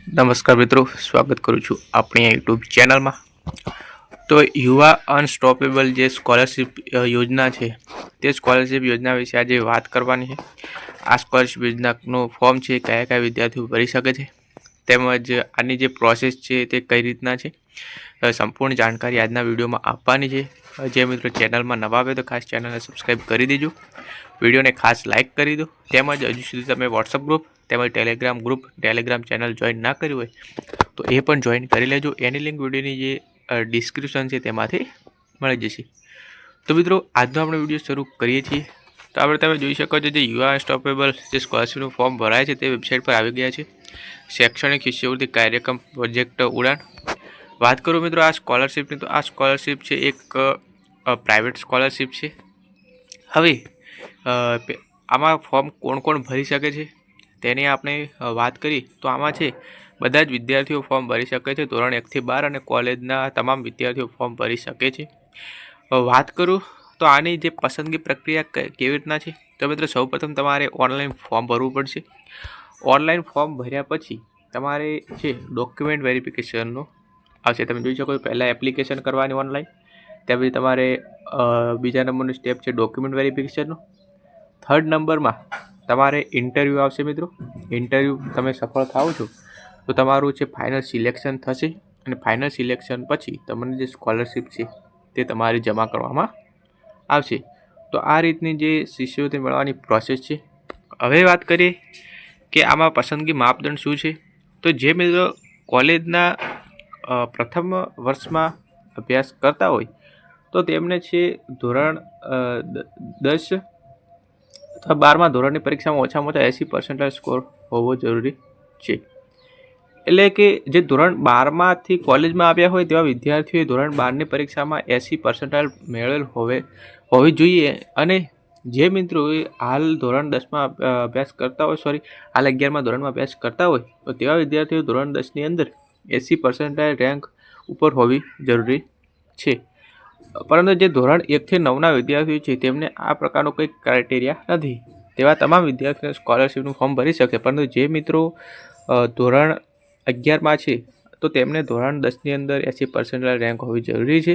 નમસ્કાર મિત્રો, સ્વાગત કરું છું આપણી યુટ્યુબ ચેનલમાં। તો યુવા અનસ્ટોપેબલ જે સ્કોલરશિપ યોજના છે તે સ્કોલરશિપ યોજના વિશે આજે વાત કરવાની છે। આ સ્કોલરશિપ યોજનાનું ફોર્મ છે કયા કયા વિદ્યાર્થીઓ ભરી શકે છે તેમજ આની જે પ્રોસેસ છે તે કઈ રીતના છે સંપૂર્ણ જાણકારી આજના વિડીયોમાં આપવાની છે। જે મિત્રો ચેનલમાં નવા આવે તો ખાસ ચેનલને સબસ્ક્રાઈબ કરી દેજો, વિડીયોને ખાસ લાઇક કરી દો, તેમજ હજુ સુધી તમે વોટ્સઅપ ગ્રુપ તેમજ ટેલિગ્રામ ચેનલ જોઈન ના કરી હોય તો એ પણ જોઈન કરી લેજો। એની લિંક વિડીયોની જે ડિસ્ક્રિપ્શન છે તેમાંથી મળી જશે। તો મિત્રો આજનો આપણે વિડીયો શરૂ કરીએ છીએ। તો આપણે તમે જોઈ શકો છો જે યુવા અનસ્ટોપેબલ જે સ્કોલરશિપનું ફોર્મ ભરાય છે તે વેબસાઇટ પર આવી ગયા છે। શૈક્ષણિક શિષ્યવૃત્તિ કાર્યક્રમ પ્રોજેક્ટ ઉડાન। વાત કરું મિત્રો આ સ્કોલરશિપની, તો આ સ્કોલરશિપ છે એક પ્રાઇવેટ સ્કોલરશિપ છે। હવે આમાં ફોર્મ કોણ કોણ ભરી શકે છે તેની આપણે વાત કરી તો આમાં છે બધા જ વિદ્યાર્થીઓ ફોર્મ ભરી શકે છે। ધોરણ 1 થી 12 અને કોલેજના તમામ વિદ્યાર્થીઓ ફોર્મ ભરી શકે છે। વાત કરું તો આની જે પસંદગી પ્રક્રિયા કેવી રીતના છે તો મિત્રો સૌપ્રથમ તમારે ઓનલાઈન ફોર્મ ભરવું પડશે। ઓનલાઈન ફોર્મ ભર્યા પછી તમારે છે ડોક્યુમેન્ટ વેરિફિકેશનનો આવશે। તમે જોઈ શકો છો પહેલાં એપ્લિકેશન કરવાની ઓનલાઈન, ત્યાર પછી તમારે બીજા નંબરનું સ્ટેપ છે ડોક્યુમેન્ટ વેરિફિકેશનનો। થર્ડ નંબરમાં તમારે ઇન્ટરવ્યૂ આવશે મિત્રો। ઇન્ટરવ્યૂ તમે સફળ થાઓ છો તો તમારું છે ફાઇનલ સિલેક્શન થશે અને ફાઇનલ સિલેક્શન પછી તમને જે સ્કોલરશિપ છે તે તમારી જમા કરવામાં આવશે। તો આ રીતની જે શિષ્યવૃત્તિ મેળવવાની પ્રોસેસ છે। હવે વાત કરીએ કે આમાં પસંદગી માપદંડ શું છે, તો જે મિત્રો કોલેજના પ્રથમ વર્ષમાં અભ્યાસ કરતા હોય તો તેમને છે ધોરણ 10 અથવા 12મા ધોરણની પરીક્ષામાં ઓછામાં ઓછા 80% સ્કોર હોવો જરૂરી છે। એટલે કે જે ધોરણ 12માંથી કોલેજમાં આવ્યા હોય તેવા વિદ્યાર્થીઓએ ધોરણ 12ની પરીક્ષામાં 80% મેળવેલ હોવી જોઈએ। અને જે મિત્રોએ હાલ ધોરણ 10માં અભ્યાસ કરતા હોય હાલ 11મા ધોરણમાં અભ્યાસ કરતા હોય તો તેવા વિદ્યાર્થીઓ ધોરણ 10ની અંદર 80% રેન્ક ઉપર હોવી જરૂરી છે। પરંતુ જે ધોરણ 1 થી 9ના વિદ્યાર્થીઓ છે તેમને આ પ્રકારનો કોઈ ક્રાઇટેરિયા નથી, તેવા તમામ વિદ્યાર્થીઓ સ્કોલરશિપનું ફોર્મ ભરી શકે। પરંતુ જે મિત્રો ધોરણ 11માં છે તો તેમને ધોરણ 10ની અંદર 80% રેન્ક હોવી જરૂરી છે।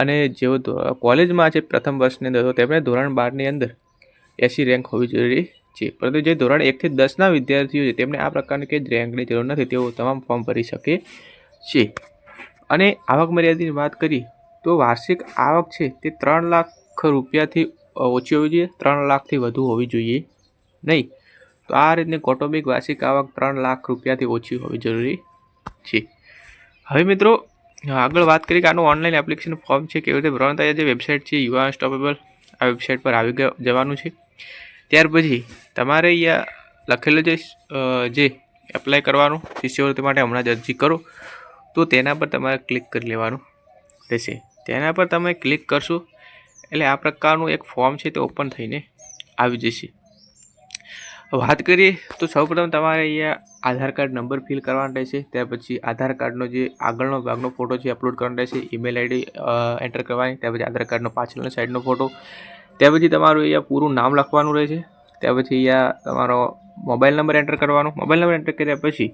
અને જેઓ કોલેજમાં છે પ્રથમ વર્ષની અંદર તો તેમને ધોરણ 12ની અંદર 80 રેન્ક હોવી જરૂરી છે। પરંતુ જે ધોરણ 1 થી 10ના વિદ્યાર્થીઓ છે તેમને આ પ્રકારની કંઈ રેન્કની જરૂર નથી, તેઓ તમામ ફોર્મ ભરી શકે છે। અને આવક મર્યાદાની વાત કરીએ તો વાર્ષિક આવક છે તે 3 લાખ રૂપિયાથી ઓછી હોવી જોઈએ, 3 લાખથી વધુ હોવી જોઈએ નહીં। તો આ રીતની કૌટુંબિક વાર્ષિક આવક 3 લાખ રૂપિયાથી ઓછી હોવી જરૂરી છે। હવે મિત્રો આગળ વાત કરીએ કે આનું ઓનલાઈન એપ્લિકેશન ફોર્મ છે કેવી રીતે ભરવાનું થાય। જે વેબસાઇટ છે યુવા અનસ્ટોપેબલ, આ વેબસાઇટ પર આવી જવાનું છે। ત્યાર પછી તમારે અહીંયા લખેલું જે એપ્લાય કરવાનું શિષ્યવૃત્તિ માટે હમણાં જ અરજી કરો તો તેના પર તમારે ક્લિક કરી લેવાનું રહેશે। તેના પર તમે ક્લિક કરશો એટલે આ પ્રકારનું એક ફોર્મ છે તે ઓપન થઈને આવી જશે। વાત કરીએ તો સૌપ્રથમ તમારે અહીંયા આધાર કાર્ડ નંબર ફિલ કરવાનો રહેશે। ત્યાર પછી આધાર કાર્ડનો જે આગળનો ભાગનો ફોટો છે અપલોડ કરવાનો રહેશે, ઈમેલ આઈડી એન્ટર કરવાની, ત્યાર પછી આધાર કાર્ડનો પાછળનો સાઈડનો ફોટો, ત્યાર પછી તમારું અહીંયા પૂરું નામ લખવાનું રહેશે। ત્યાર પછી અહીંયા તમારો મોબાઈલ નંબર એન્ટર કરવાનો, મોબાઈલ નંબર એન્ટર કર્યા પછી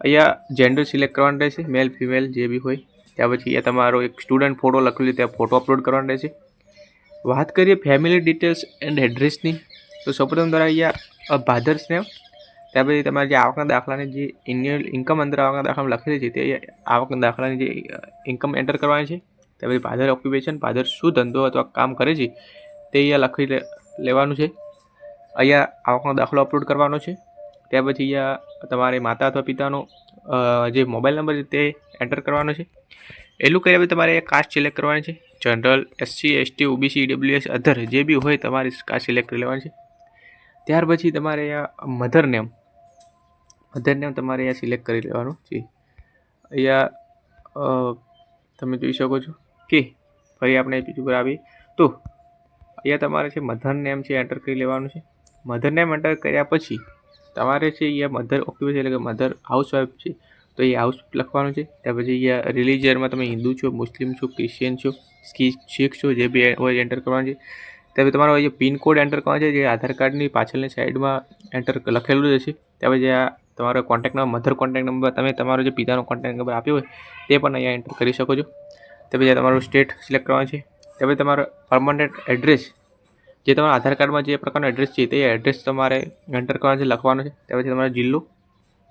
અહીંયા જેન્ડર સિલેક્ટ કરવાનું રહેશે, મેલ ફિમેલ જે બી હોય। ત્યાર પછી અહીંયા તમારો એક સ્ટુડન્ટ ફોટો લખેલું ત્યાં ફોટો અપલોડ કરવાનો રહેશે। વાત કરીએ ફેમિલી ડિટેલ્સ એન્ડ એડ્રેસની તો સૌપ્રથમ તમારે અહીંયા ફાધર્સ નેમ, ત્યાર પછી તમારે જે આવકના દાખલાની જે એન્યુઅલ ઇન્કમ અંદર આવકના દાખલામાં લખેલી છે તે આવકના દાખલાની જે ઇન્કમ એન્ટર કરવાની છે। ત્યાર પછી ફાધર ઓક્યુપેશન, ફાધર શું ધંધો અથવા કામ કરે છે તે અહીંયા લખી લેવાનું છે। અહીંયા આવકનો દાખલો અપલોડ કરવાનો છે। ત્યાર પછી અહીંયા તમારે માતા અથવા પિતાનો જે મોબાઈલ નંબર છે તે એન્ટર કરવાનો છે। એટલું કર્યા પછી તમારે કાસ્ટ સિલેક્ટ કરવાની છે, general, SC, ST, OBC, EWS અધર જે બી હોય તમારે કાસ્ટ સિલેક્ટ કરી લેવાની છે। ત્યાર પછી તમારે અહીંયા મધર નેમ તમારે અહીંયા સિલેક્ટ કરી લેવાનું છે। અહીંયા તમે જોઈ શકો છો કે ફરી આપણે બીજું પર આવીએ તો અહીંયા તમારે છે મધર નેમ છે એન્ટર કરી લેવાનું છે। મધર નેમ એન્ટર કર્યા પછી તમારે છે અહીંયા મધર ઓક્યુપેશન એટલે કે મધર હાઉસવાઈફ છે તો એ હાઉસ લખવાનું છે। ત્યાર પછી અહીંયા રિલિજિયનમાં તમે હિન્દુ છો, મુસ્લિમ છો, ક્રિશ્ચિયન છો, શીખ છો જે બી હોય એન્ટર કરવાનું છે। ત્યાર પછી તમારો અહીંયા પિનકોડ એન્ટર કરવાનો છે જે આધાર કાર્ડની પાછળની સાઈડમાં એન્ટર લખેલું રહેશે। ત્યાર પછી તમારો contact number, mother contact number, તમે તમારો જે પિતાનો કોન્ટેક્ટ નંબર આપ્યો હોય તે પણ અહીંયા એન્ટર કરી શકો છો. તે પછી તમારું સ્ટેટ સિલેક્ટ કરવાનું છે. તે પછી તમારો પરમનન્ટ એડ્રેસ, જે તમારા આધાર કાર્ડમાં જે પ્રકારનો એડ્રેસ છે તે એડ્રેસ તમારે એન્ટર કરવાનું છે, લખવાનું છે. તે પછી તમારો જિલ્લો,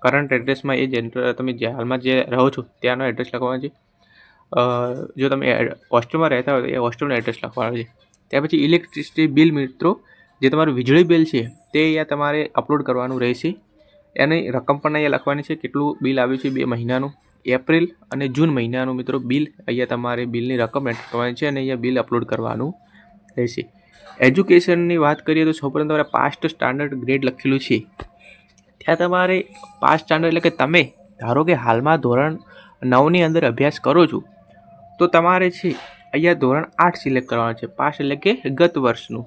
કરંટ એડ્રેસમાં એ જ તમે જે હાલમાં જે રહો છો ત્યાંનો એડ્રેસ લખવાનો છે. જો તમે હોસ્ટેલમાં રહેતા હોય તો એ હોસ્ટેલનો એડ્રેસ લખવાનો છે. ત્યાર પછી ઇલેક્ટ્રિસિટી બિલ, મિત્રો જે તમારું વીજળી બિલ છે તે અહીંયા તમારે અપલોડ કરવાનું રહેશે. એની રકમ પણ અહીંયા લખવાની છે, કેટલું બિલ આવ્યું છે 2 મહિનાનું, એપ્રિલ અને જૂન મહિનાનું મિત્રો બિલ. અહીંયા તમારે બિલની રકમ એન્ટર કરવાની છે અને અહીંયા બિલ અપલોડ કરવાનું રહેશે. એજ્યુકેશનની વાત કરીએ તો સૌપ્રથમ તમારે પાસ્ટ સ્ટાન્ડર્ડ ગ્રેડ લખેલું છે. ત્યાં તમારે પાસ્ટ સ્ટાન્ડર્ડ એટલે કે તમે ધારો કે હાલમાં ધોરણ 9ની અંદર અભ્યાસ કરો છો તો તમારે છે અહીંયા ધોરણ 8 સિલેક્ટ કરવાનું છે. પાસ્ટ એટલે કે ગત વર્ષનું,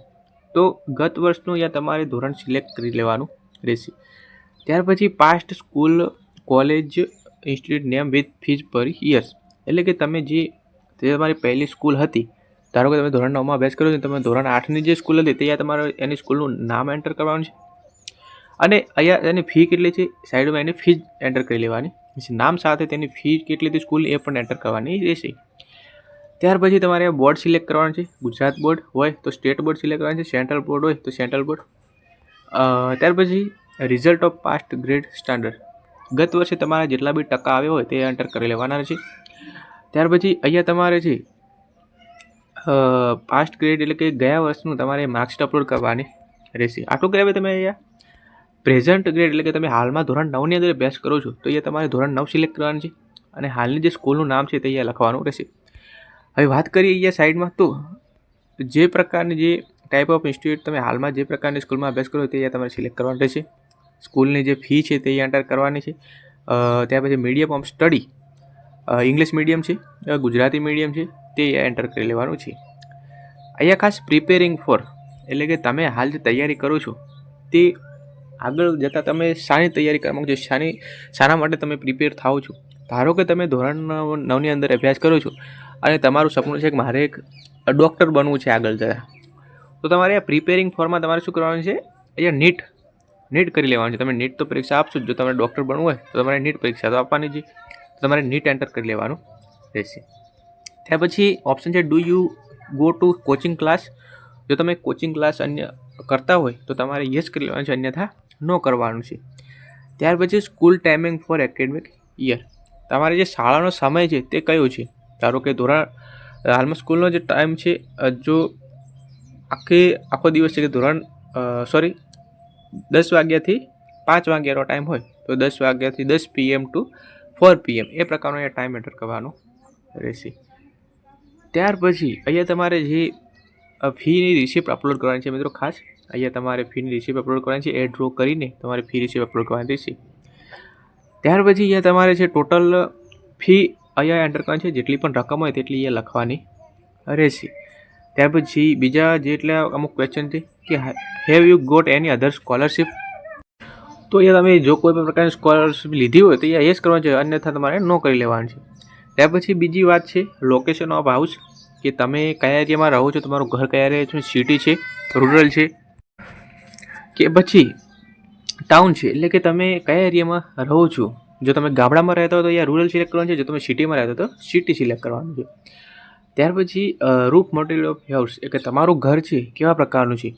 તો ગત વર્ષનું અહીંયા તમારે ધોરણ સિલેક્ટ કરી લેવાનું રહેશે. ત્યાર પછી past school, college, institute name with fees per years, એટલે કે તમે જે તમારી પહેલી સ્કૂલ હતી, ધારો કે તમે ધોરણ 9માં અભ્યાસ કરો છો, તમે ધોરણ 8ની જે સ્કૂલ હતી ત્યાં તમારે એની સ્કૂલનું નામ એન્ટર કરવાનું છે અને અહીંયા એની ફી કેટલી છે સાઈડમાં એની ફીઝ એન્ટર કરી લેવાની. નામ સાથે તેની ફી કેટલી હતી સ્કૂલ એ પણ એન્ટર કરવાની રહેશે. ત્યાર પછી તમારે બોર્ડ સિલેક્ટ કરવાનું છે. ગુજરાત બોર્ડ હોય તો સ્ટેટ બોર્ડ સિલેક્ટ કરવાનું છે, સેન્ટ્રલ બોર્ડ હોય તો સેન્ટ્રલ બોર્ડ. ત્યાર પછી result of past grade standard, ગત વર્ષે તમારા જેટલા બી ટકા આવ્યો હોય તે એન્ટર કરી લેવાના છે. ત્યાર પછી અહીંયા તમારે છે પાસ્ટ ગ્રેડ એટલે કે ગયા વર્ષનું તમારે માર્કશીટ અપલોડ કરવાની રહેશે. આટલું કરાવે તમે અહીંયા પ્રેઝન્ટ ગ્રેડ એટલે કે તમે હાલમાં ધોરણ 9ની અંદર અભ્યાસ કરો છો તો અહીંયા તમારે ધોરણ 9 સિલેક્ટ કરવાનું છે અને હાલની જે સ્કૂલનું નામ છે તે અહીંયા લખવાનું રહેશે. હવે વાત કરીએ અહીંયા સાઈડમાં તો જે પ્રકારની જે ટાઈપ ઓફ ઇન્સ્ટિટ્યૂટ તમે હાલમાં જે પ્રકારની સ્કૂલમાં અભ્યાસ કરો તે અહીંયા તમારે સિલેક્ટ કરવાનું રહેશે. સ્કૂલની જે ફી છે તે એન્ટર કરવાની છે. ત્યાર પછી medium of study, English medium છે, ગુજરાતી મીડિયમ છે, તે એન્ટર કરી લેવાનું છે. અહીંયા ખાસ પ્રિપેરિંગ ફોર એટલે કે તમે હાલ જે તૈયારી કરો છો તે આગળ જતાં તમે શાની તૈયારી કરવા માગો છો, શાના માટે તમે પ્રિપેર થાઓ છો. ધારો કે તમે ધોરણ 9ની અંદર અભ્યાસ કરો છો અને તમારું સપનું છે કે મારે એક ડૉક્ટર બનવું છે આગળ જતાં, તો તમારે આ પ્રિપેરિંગ ફોરમાં તમારે શું કરવાનું છે, અહીંયા નીટ કરી લેવાનું છે. તમે નીટ તો પરીક્ષા આપશો જ. જો તમારે ડૉક્ટર બનવું હોય તો તમારે નીટ પરીક્ષા તો આપવાની છે, તમારે નીટ એન્ટર કરી લેવાનું રહેશે. ત્યાર પછી ઓપ્શન છે do you go to coaching class, જો તમે કોચિંગ ક્લાસ અન્ય કરતા હોય તો તમારે યસ કરી લેવાનું છે, અન્યથા નો કરવાનું છે. ત્યાર પછી school timing for academic year, તમારે જે શાળાનો સમય છે તે કયો છે. ધારો કે હાલમાં સ્કૂલનો જે ટાઈમ છે, જો આખો દિવસ છે કે 10 વાગ્યાથી 5 વાગ્યાનો ટાઈમ હોય તો 10 વાગ્યાથી 10 PM ટુ 4 PM એ પ્રકારનો અહીંયા ટાઈમ એન્ટર કરવાનો રહેશે. ત્યાર પછી અહીંયા તમારે જે ફીની રિસિપ્ટ અપલોડ કરવાની છે મિત્રો, ખાસ અહીંયા તમારે ફીની રિસિપ્ટ અપલોડ કરવાની છે. એડ ડ્રો કરીને તમારે ફી રિસિપ્ટ અપલોડ કરવાની રહેશે. ત્યાર પછી અહીંયા તમારે છે ટોટલ ફી અહીંયા એન્ટર કરવાની છે, જેટલી પણ રકમ હોય તેટલી અહીંયા લખવાની રહેશે. ત્યાર પછી બીજા જેટલા અમુક ક્વેશ્ચન છે કે have you got any other scholarship, તો અહીંયા તમે જો કોઈ પણ પ્રકારની સ્કોલરશિપ લીધી હોય તો અહીંયા યસ કરવાનું છે, અન્યથા તમારે નો કરી લેવાનું છે. ત્યાર પછી બીજી વાત છે લોકેશન ઓફ હાઉસ, કે તમે કયા એરિયામાં રહો છો, તમારું ઘર કયા એરિયા છે, સિટી છે, રૂરલ છે કે પછી ટાઉન છે, એટલે કે તમે કયા એરિયામાં રહો છો. જો તમે ગામડામાં રહેતા હો તો અહીંયા રૂરલ સિલેક્ટ કરવાનું છે, જો તમે સિટીમાં રહેતા હો તો સિટી સિલેક્ટ કરવાનું છે. ત્યાર પછી રૂફ મટીરિયલ ઓફ હાઉસ, એટલે કે તમારું ઘર છે કેવા પ્રકારનું છે,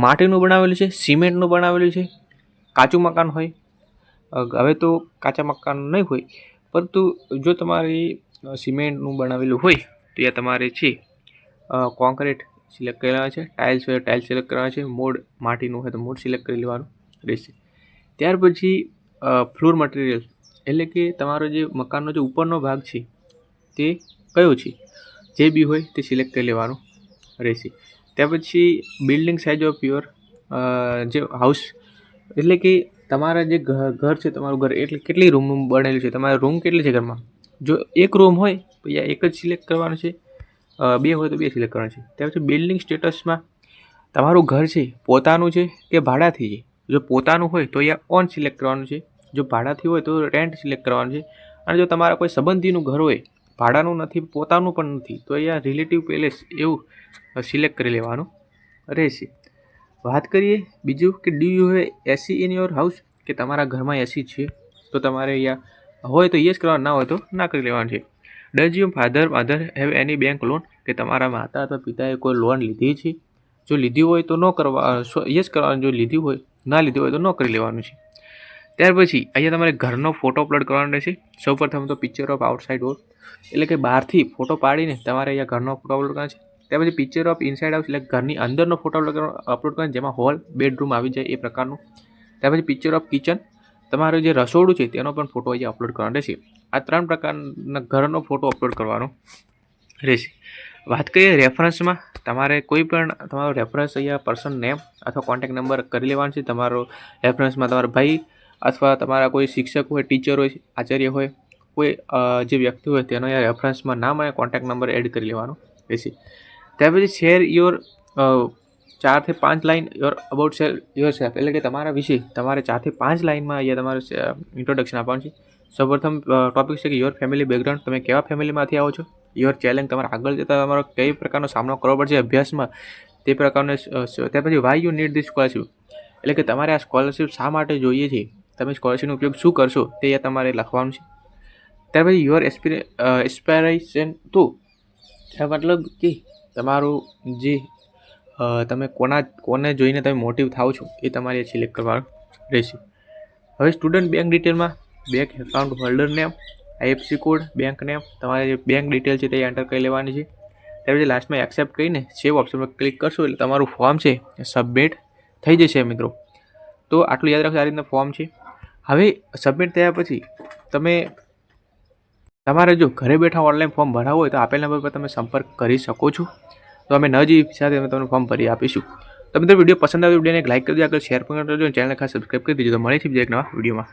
માટીનું બનાવેલું છે, સિમેન્ટનું બનાવેલું છે, કાચું મકાન હોય. હવે તો કાચા મકાન નહીં હોય, પરંતુ જો તમારી સિમેન્ટનું બનાવેલું હોય તો અહીંયા તમારે છે કોન્ક્રીટ સિલેક્ટ કરી લેવાનું છે, ટાઇલ્સ હોય ટાઇલ્સ સિલેક્ટ કરવાના છે, મોડ માટીનું હોય તો મોડ સિલેક્ટ કરી લેવાનું રહેશે. ત્યાર પછી ફ્લોર મટીરિયલ એટલે કે તમારો જે મકાનનો જે ઉપરનો ભાગ છે તે કયો છે, જે બી હોય તે સિલેક્ટ કરી લેવાનું રહેશે. ત્યાર પછી બિલ્ડિંગ સાઇઝ ઓફ યોર જે હાઉસ, એટલે કે તમારા જે ઘર છે, તમારું ઘર એટલે કેટલી રૂમ બનેલું છે, તમારા રૂમ કેટલી છે ઘરમાં. જો એક રૂમ હોય તો અહીંયા એક જ સિલેક્ટ કરવાનું છે, 2 હોય તો 2 સિલેક્ટ કરવાનું છે. ત્યાર પછી બિલ્ડિંગ સ્ટેટસમાં તમારું ઘર છે પોતાનું છે કે ભાડાથી છે. જો પોતાનું હોય તો અહીંયા ઓન સિલેક્ટ કરવાનું છે, જો ભાડાથી હોય તો રેન્ટ સિલેક્ટ કરવાનું છે. અને જો તમારા કોઈ સંબંધીનું ઘર હોય, ભાડાનું નથી પોતાનું પણ નથી, તો અહીંયા રિલેટિવ પેલેસ એવું સિલેક્ટ કરી લેવાનું રહેશે. વાત કરીએ બીજું કે do you have AC in your house, કે તમારા ઘરમાં એસી છે તો તમારે અહીંયા હોય તો યસ કરવાનું, ના હોય તો ના કરી લેવાનું છે. Does your father mother have any bank loan, કે તમારા માતા અથવા પિતાએ કોઈ લોન લીધી છે? જો લીધી હોય તો ન કરવા, યસ કરવાનું. જો લીધી હોય, ના લીધી હોય તો ન કરી લેવાનું છે. ત્યાર પછી અહીંયા તમારે ઘરનો ફોટો અપલોડ કરવાનો રહેશે. સૌપ્રથમ તો પિક્ચર ઓફ આઉટસાઇડ વોલ, એટલે કે બહારથી ફોટો પાડીને તમારે અહીંયા ઘરનો ફોટો અપલોડ કરવાનો છે. ત્યાર પછી પિક્ચર ઓફ ઇનસાઇડ હાઉસ, એટલે ઘરની અંદરનો ફોટો અપલોડ કરવાનો, જેમાં હોલ બેડરૂમ આવી જાય એ પ્રકારનું. ત્યાર પછી પિક્ચર ઓફ કિચન, તમારું જે રસોડું છે તેનો પણ ફોટો અહીંયા અપલોડ કરવાનો રહેશે. આ 3 પ્રકારના ઘરનો ફોટો અપલોડ કરવાનો રહેશે. વાત કરીએ રેફરન્સમાં, તમારે કોઈ પણ તમારો રેફરન્સ અહીંયા પર્સન નેમ અથવા કોન્ટેક્ટ નંબર કરી લેવાનો છે. તમારો રેફરન્સમાં તમારા ભાઈ અથવા તમારા કોઈ શિક્ષક હોય, ટીચર હોય, આચાર્ય હોય, કોઈ જે વ્યક્તિ હોય તેનો અહીંયા રેફરન્સમાં નામ અને કોન્ટેક્ટ નંબર એડ કરી લેવાનો રહેશે. ત્યાર પછી શેર યોર 4 થી 5 line your about your self, એટલે કે તમારા વિશે તમારે 4 થી 5 લાઇનમાં અહીંયા તમારે ઇન્ટ્રોડક્શન આપવાનું છે. સૌપ્રથમ ટોપિક છે કે યોર ફેમિલી બેકગ્રાઉન્ડ, તમે કેવા ફેમિલીમાંથી આવો છો. યોર ચેલેન્જ, તમારે આગળ જતાં તમારો કઈ પ્રકારનો સામનો કરવો પડશે અભ્યાસમાં તે પ્રકારનો. ત્યાર પછી why you need this scholarship, એટલે કે તમારે આ સ્કોલરશીપ શા માટે જોઈએ છે, તમે સ્કોલરશીપનો ઉપયોગ શું કરશો તે તમારે લખવાનું છે. ત્યાર પછી યોર એસ્પિરેશન ટુ, મતલબ કે તમારું જે તમે કોને જોઈને તમે મોટિવ થાવ છો એ તમારે સિલેક્ટ કરવાનું રહેશે. હવે સ્ટુડન્ટ બેંક ડિટેલમાં bank account holder name, IFC code, bank name, તમારે જે બેંક ડિટેલ છે તે એન્ટર કરી લેવાની છે. ત્યાર પછી લાસ્ટમાં એક્સેપ્ટ કરીને સેવ ઓપ્શન પર ક્લિક કરશો એટલે તમારું ફોર્મ છે એ સબમિટ થઈ જશે મિત્રો. તો આટલું યાદ રાખો, આ રીતના ફોર્મ છે. હવે સબમિટ થયા પછી તમારે જો ઘરે બેઠા ઓનલાઈન ફોર્મ ભરાવવું હોય તો આપેલ નંબર પર તમે સંપર્ક કરી શકો છો. તો અમે નજી સાથે અમે તમને ફોર્મ ભરી આપીશું. તો મિત્રો વિડીયો પસંદ આવે વિડીયોને એક લાઈક કરી દો, આગળ શેર પણ કરજો, ચેનલને ખાસ સબસ્ક્રાઈબ કરી દેજો. તો મળીશું બીજા એક નવા વિડીયોમાં.